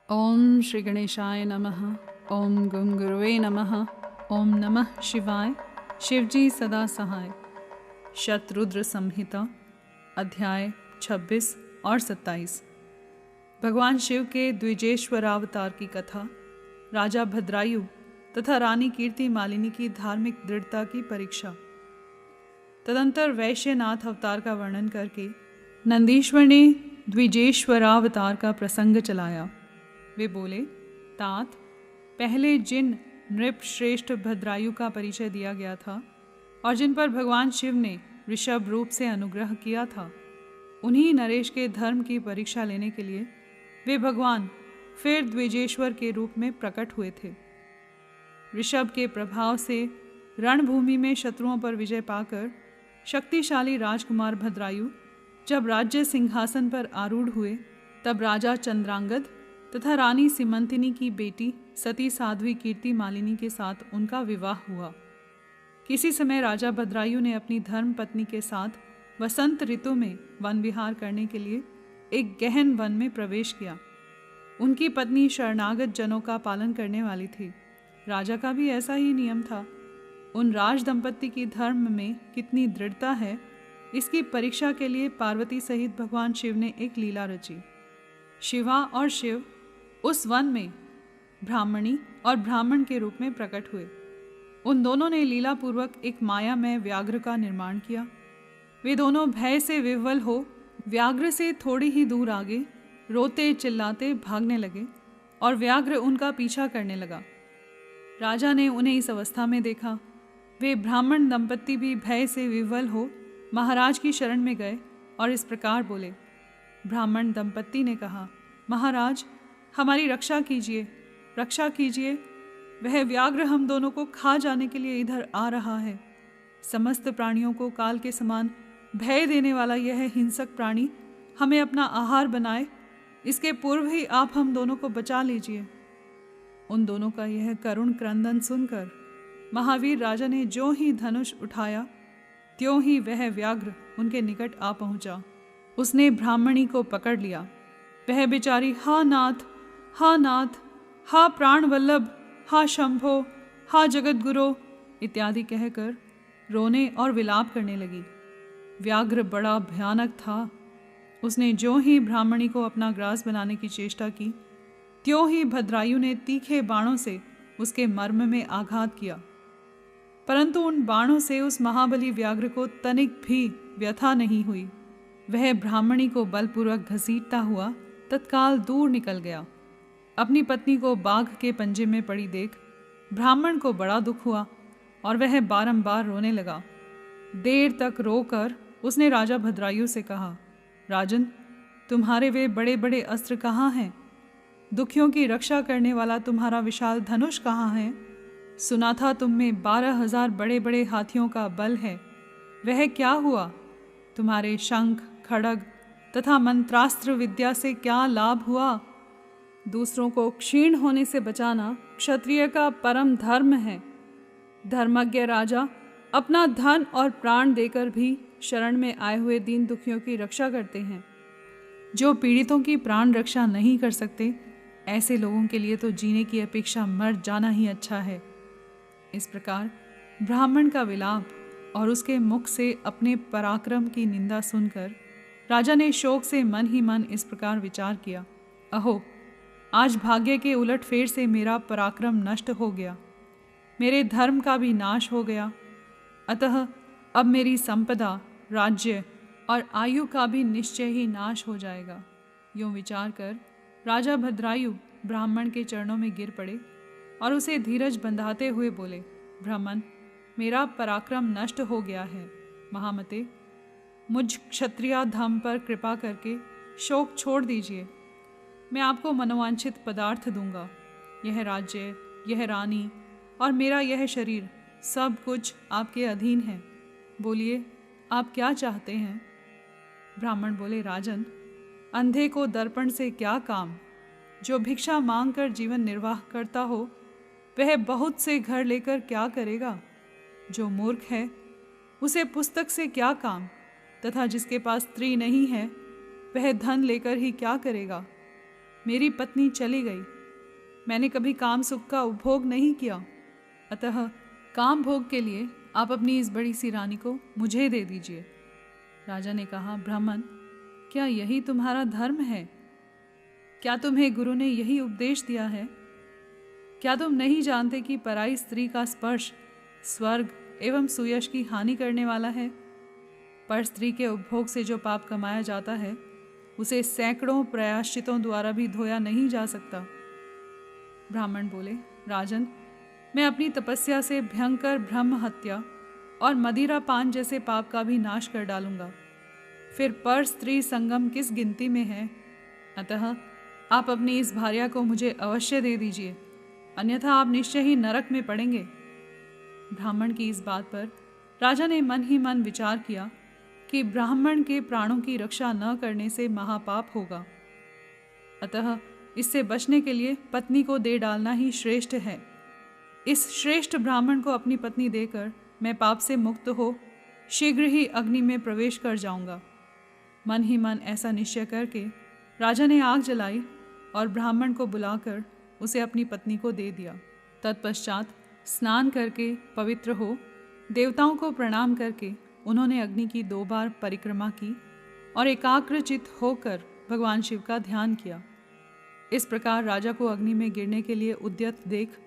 ओम श्री गणेशाय नमः। ओम गं गुरुवे नमः। ओम नमः शिवाय। शिवजी सदा सहाय। शतरुद्र संहिता अध्याय 26 और 27। भगवान शिव के द्विजेश्वरावतार की कथा, राजा भद्रायु तथा रानी कीर्ति मालिनी की धार्मिक दृढ़ता की परीक्षा। तदंतर वैश्यनाथ अवतार का वर्णन करके नंदीश्वर ने द्विजेश्वरावतार का प्रसंग चलाया। वे बोले, तात, पहले जिन नृप श्रेष्ठ भद्रायु का परिचय दिया गया था और जिन पर भगवान शिव ने ऋषभ रूप से अनुग्रह किया था, उन्हीं नरेश के धर्म की परीक्षा लेने के लिए वे भगवान फिर द्विजेश्वर के रूप में प्रकट हुए थे। ऋषभ के प्रभाव से रणभूमि में शत्रुओं पर विजय पाकर शक्तिशाली राजकुमार भद्रायु जब राज्य सिंहासन पर आरूढ़ हुए, तब राजा चंद्रांगद तथा रानी सीमंतिनी की बेटी सती साध्वी कीर्ति मालिनी के साथ उनका विवाह हुआ। किसी समय राजा भद्रायु ने अपनी धर्म पत्नी के साथ वसंत ऋतु में वन विहार करने के लिए एक गहन वन में प्रवेश किया। उनकी पत्नी शरणागत जनों का पालन करने वाली थी। राजा का भी ऐसा ही नियम था। उन राज दंपत्ति की धर्म में कितनी दृढ़ता है, इसकी परीक्षा के लिए पार्वती सहित भगवान शिव ने एक लीला रची। शिवा और शिव उस वन में ब्राह्मणी और ब्राह्मण के रूप में प्रकट हुए। उन दोनों ने लीलापूर्वक एक मायामय व्याघ्र का निर्माण किया। वे दोनों भय से विह्वल हो व्याघ्र से थोड़ी ही दूर आगे रोते चिल्लाते भागने लगे और व्याघ्र उनका पीछा करने लगा। राजा ने उन्हें इस अवस्था में देखा। वे ब्राह्मण दंपत्ति भी भय से विह्वल हो महाराज की शरण में गए और इस प्रकार बोले। ब्राह्मण दंपत्ति ने कहा, महाराज, हमारी रक्षा कीजिए, रक्षा कीजिए। वह व्याघ्र हम दोनों को खा जाने के लिए इधर आ रहा है। समस्त प्राणियों को काल के समान भय देने वाला यह हिंसक प्राणी हमें अपना आहार बनाए, इसके पूर्व ही आप हम दोनों को बचा लीजिए। उन दोनों का यह करुण क्रंदन सुनकर महावीर राजा ने जो ही धनुष उठाया, त्यों ही वह व्याघ्र उनके निकट आ पहुंचा। उसने ब्राह्मणी को पकड़ लिया। वह बेचारी हा नाथ, हा नाथ, हा प्राण वल्लभ, हा शंभो, हा जगत गुरो इत्यादि कहकर रोने और विलाप करने लगी। व्याघ्र बड़ा भयानक था। उसने जो ही ब्राह्मणी को अपना ग्रास बनाने की चेष्टा की, त्यों ही भद्रायु ने तीखे बाणों से उसके मर्म में आघात किया। परंतु उन बाणों से उस महाबली व्याघ्र को तनिक भी व्यथा नहीं हुई। वह ब्राह्मणी को बलपूर्वक घसीटता हुआ तत्काल दूर निकल गया। अपनी पत्नी को बाघ के पंजे में पड़ी देख ब्राह्मण को बड़ा दुख हुआ और वह बारंबार रोने लगा। देर तक रोकर उसने राजा भद्रायु से कहा, राजन, तुम्हारे वे बड़े बड़े अस्त्र कहाँ हैं? दुखियों की रक्षा करने वाला तुम्हारा विशाल धनुष कहाँ है? सुना था तुम में 12,000 बड़े बड़े हाथियों का बल है। वह क्या हुआ? तुम्हारे शंख, खड़ग तथा मंत्रास्त्र विद्या से क्या लाभ हुआ? दूसरों को क्षीण होने से बचाना क्षत्रिय का परम धर्म है। धर्मज्ञ राजा अपना धन और प्राण देकर भी शरण में आए हुए दीन दुखियों की रक्षा करते हैं। जो पीड़ितों की प्राण रक्षा नहीं कर सकते, ऐसे लोगों के लिए तो जीने की अपेक्षा मर जाना ही अच्छा है। इस प्रकार ब्राह्मण का विलाप और उसके मुख से अपने पराक्रम की निंदा सुनकर राजा ने शोक से मन ही मन इस प्रकार विचार किया, अहो, आज भाग्य के उलटफेर से मेरा पराक्रम नष्ट हो गया, मेरे धर्म का भी नाश हो गया। अतः अब मेरी संपदा, राज्य और आयु का भी निश्चय ही नाश हो जाएगा। यूँ विचार कर राजा भद्रायु ब्राह्मण के चरणों में गिर पड़े और उसे धीरज बंधाते हुए बोले, ब्राह्मण, मेरा पराक्रम नष्ट हो गया है। महामते, मुझ क्षत्रियाधम पर कृपा करके शोक छोड़ दीजिए। मैं आपको मनोवांछित पदार्थ दूंगा। यह राज्य, यह रानी और मेरा यह शरीर सब कुछ आपके अधीन है। बोलिए, आप क्या चाहते हैं? ब्राह्मण बोले, राजन, अंधे को दर्पण से क्या काम? जो भिक्षा मांगकर जीवन निर्वाह करता हो, वह बहुत से घर लेकर क्या करेगा? जो मूर्ख है, उसे पुस्तक से क्या काम? तथा जिसके पास स्त्री नहीं है, वह धन लेकर ही क्या करेगा? मेरी पत्नी चली गई। मैंने कभी काम सुख का उपभोग नहीं किया, अतः काम भोग के लिए आप अपनी इस बड़ी सी रानी को मुझे दे दीजिए। राजा ने कहा, ब्राह्मण, क्या यही तुम्हारा धर्म है? क्या तुम्हें गुरु ने यही उपदेश दिया है? क्या तुम नहीं जानते कि पराई स्त्री का स्पर्श स्वर्ग एवं सुयश की हानि करने वाला है? पर स्त्री के उपभोग से जो पाप कमाया जाता है उसे सैकड़ों प्रायश्चितों द्वारा भी धोया नहीं जा सकता। ब्राह्मण बोले, राजन, मैं अपनी तपस्या से भयंकर ब्रह्म हत्या और मदिरा पान जैसे पाप का भी नाश कर डालूंगा। फिर पर स्त्री संगम किस गिनती में है? अतः आप अपनी इस भार्या को मुझे अवश्य दे दीजिए, अन्यथा आप निश्चय ही नरक में पड़ेंगे। ब्राह्मण की इस बात पर राजा ने मन ही मन विचार किया कि ब्राह्मण के प्राणों की रक्षा न करने से महापाप होगा, अतः इससे बचने के लिए पत्नी को दे डालना ही श्रेष्ठ है। इस श्रेष्ठ ब्राह्मण को अपनी पत्नी देकर मैं पाप से मुक्त हो शीघ्र ही अग्नि में प्रवेश कर जाऊंगा। मन ही मन ऐसा निश्चय करके राजा ने आग जलाई और ब्राह्मण को बुलाकर उसे अपनी पत्नी को दे दिया। तत्पश्चात स्नान करके पवित्र हो देवताओं को प्रणाम करके उन्होंने अग्नि की 2 बार परिक्रमा की और एकाग्रचित होकर भगवान शिव का ध्यान किया। इस प्रकार राजा को अग्नि में गिरने के लिए उद्यत देख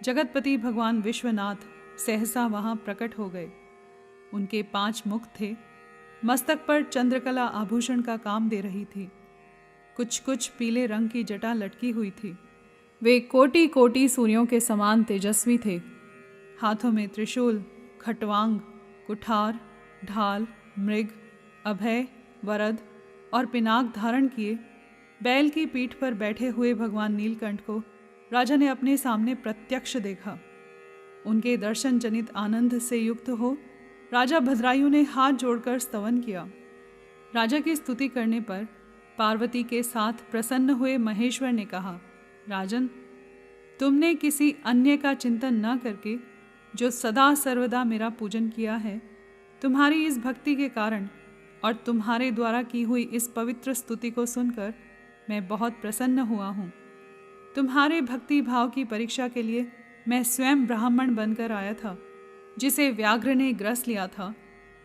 जगतपति भगवान विश्वनाथ सहसा वहां प्रकट हो गए। उनके 5 मुख थे, मस्तक पर चंद्रकला आभूषण का काम दे रही थी। कुछ कुछ पीले रंग की जटा लटकी हुई थी। वे कोटि कोटि सूर्यों के समान तेजस्वी थे। हाथों में त्रिशूल, खटवांग, कुठार, ढाल, मृग, अभय, वरद और पिनाक धारण किए बैल की पीठ पर बैठे हुए भगवान नीलकंठ को राजा ने अपने सामने प्रत्यक्ष देखा। उनके दर्शन जनित आनंद से युक्त हो राजा भद्रायु ने हाथ जोड़कर स्तवन किया। राजा की स्तुति करने पर पार्वती के साथ प्रसन्न हुए महेश्वर ने कहा, राजन, तुमने किसी अन्य का चिंतन न करके जो सदा सर्वदा मेरा पूजन किया है, तुम्हारी इस भक्ति के कारण और तुम्हारे द्वारा की हुई इस पवित्र स्तुति को सुनकर मैं बहुत प्रसन्न हुआ हूँ। तुम्हारे भक्ति भाव की परीक्षा के लिए मैं स्वयं ब्राह्मण बनकर आया था। जिसे व्याघ्र ने ग्रस लिया था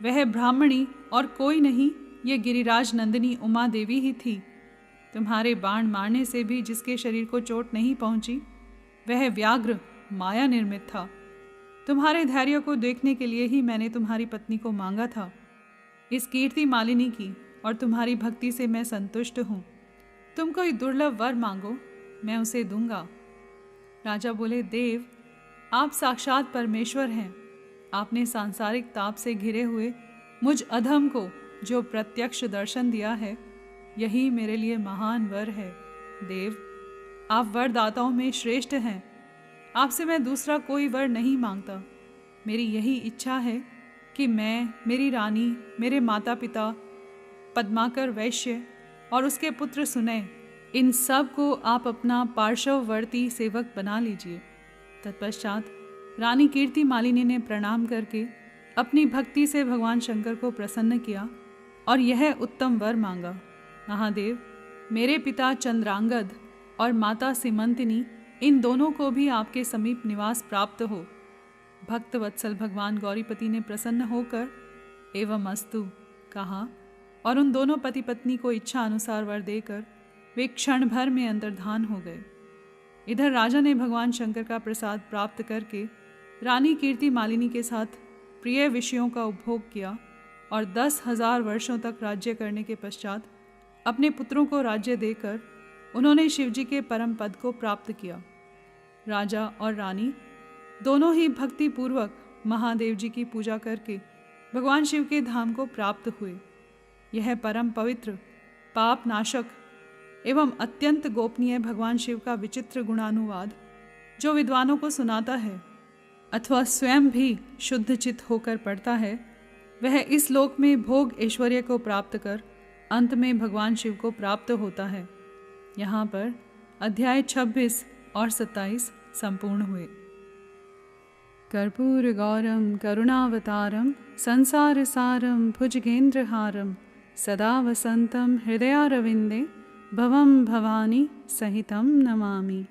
वह ब्राह्मणी और कोई नहीं, ये गिरिराज नंदिनी उमा देवी ही थी। तुम्हारे बाण मारने से भी जिसके शरीर को चोट नहीं पहुंची वह व्याघ्र माया निर्मित था। तुम्हारे धैर्य को देखने के लिए ही मैंने तुम्हारी पत्नी को मांगा था। इस कीर्ति मालिनी की और तुम्हारी भक्ति से मैं संतुष्ट हूँ। तुम कोई दुर्लभ वर मांगो, मैं उसे दूंगा। राजा बोले, देव, आप साक्षात परमेश्वर हैं। आपने सांसारिक ताप से घिरे हुए मुझ अधम को जो प्रत्यक्ष दर्शन दिया है, यही मेरे लिए महान वर है। देव, आप वरदाताओं में श्रेष्ठ हैं। आपसे मैं दूसरा कोई वर नहीं मांगता। मेरी यही इच्छा है कि मैं, मेरी रानी, मेरे माता पिता, पद्माकर वैश्य और उसके पुत्र सुनय, इन सब को आप अपना पार्श्ववर्ती सेवक बना लीजिए। तत्पश्चात रानी कीर्ति मालिनी ने प्रणाम करके अपनी भक्ति से भगवान शंकर को प्रसन्न किया और यह उत्तम वर मांगा, महादेव, मेरे पिता चंद्रांगद और माता सीमंतिनी, इन दोनों को भी आपके समीप निवास प्राप्त हो। भक्त वत्सल भगवान गौरीपति ने प्रसन्न होकर एवं अस्तु कहा और उन दोनों पति पत्नी को इच्छा अनुसार वर देकर वे क्षण भर में अंतर्धान हो गए। इधर राजा ने भगवान शंकर का प्रसाद प्राप्त करके रानी कीर्ति मालिनी के साथ प्रिय विषयों का उपभोग किया और 10,000 वर्षों तक राज्य करने के पश्चात अपने पुत्रों को राज्य देकर उन्होंने शिवजी के परम पद को प्राप्त किया। राजा और रानी दोनों ही भक्ति पूर्वक महादेव जी की पूजा करके भगवान शिव के धाम को प्राप्त हुए। यह परम पवित्र, पाप नाशक एवं अत्यंत गोपनीय भगवान शिव का विचित्र गुणानुवाद जो विद्वानों को सुनाता है अथवा स्वयं भी शुद्ध चित्त होकर पढ़ता है, वह इस लोक में भोग ऐश्वर्य को प्राप्त कर अंत में भगवान शिव को प्राप्त होता है। यहाँ पर अध्याय 26 और 27 संपूर्ण हुए। कर्पूर गौरम करुणावतारम संसार सारम भुजगेंद्रहारम सदा वसंतम हृदयारविंदे भवं भवानी सहितं नमामि।